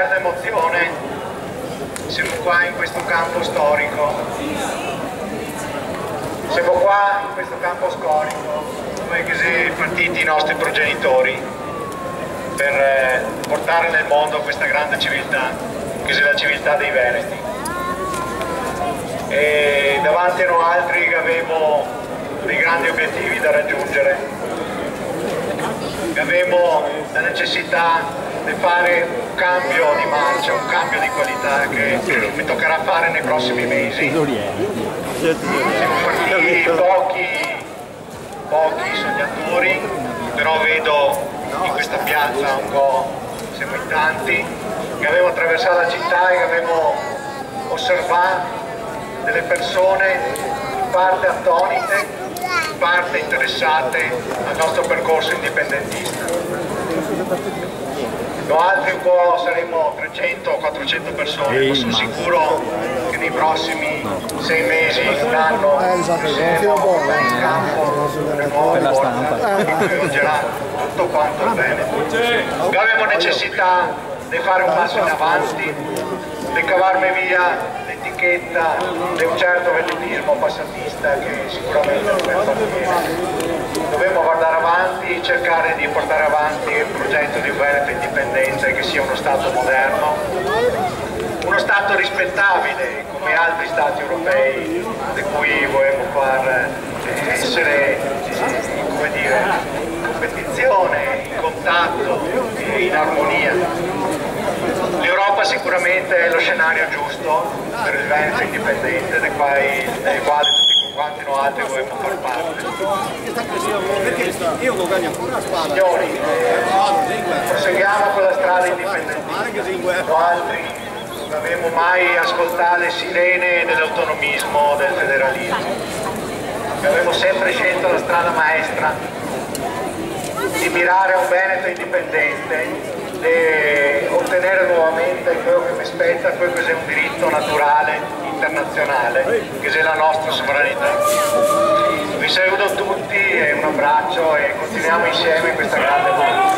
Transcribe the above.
certa emozione, siamo qua in questo campo storico. Siamo qua in questo campo storico dove sono partiti i nostri progenitori per portare nel mondo questa grande civiltà, che è la civiltà dei Veneti. E davanti a noi altri che avevamo dei grandi obiettivi da raggiungere, avevamo la necessità di fare un cambio di marcia, un cambio di qualità che mi toccherà fare nei prossimi mesi. Siamo partiti pochi sognatori, però vedo in questa piazza un po', siamo in tanti, che avevamo attraversato la città e che avevamo osservato delle persone in parte attonite, in parte interessate al nostro percorso indipendentista. Noi altri un po' saremo 300 o 400 persone, ma sono sicuro che nei prossimi 6 mesi, un anno, saremo in campo per nuova forza che coinvolgerà tutto quanto il Veneto. Noi abbiamo necessità di fare un passo in avanti, di cavarmi via l'etichetta di un certo venetismo passatista che sicuramente non è fatto bene. Dobbiamo guardare avanti e cercare di portare avanti il progetto di un Veneto indipendente che sia uno Stato moderno, uno Stato rispettabile come altri Stati europei di cui vogliamo far essere come dire, in competizione, in contatto e in armonia. L'Europa sicuramente è lo scenario giusto per il Veneto indipendente del quale tutti quanti noi altri dovremmo far parte. Signori, proseguiamo con la strada indipendentista. Noi altri non abbiamo mai ascoltato le sirene dell'autonomismo, del federalismo. Abbiamo sempre scelto la strada maestra di mirare a un Veneto indipendente, di ottenere nuovamente quello che mi spetta, quello che è un diritto naturale internazionale, che è la nostra sovranità. Vi saluto tutti e un abbraccio e continuiamo insieme questa grande volontà.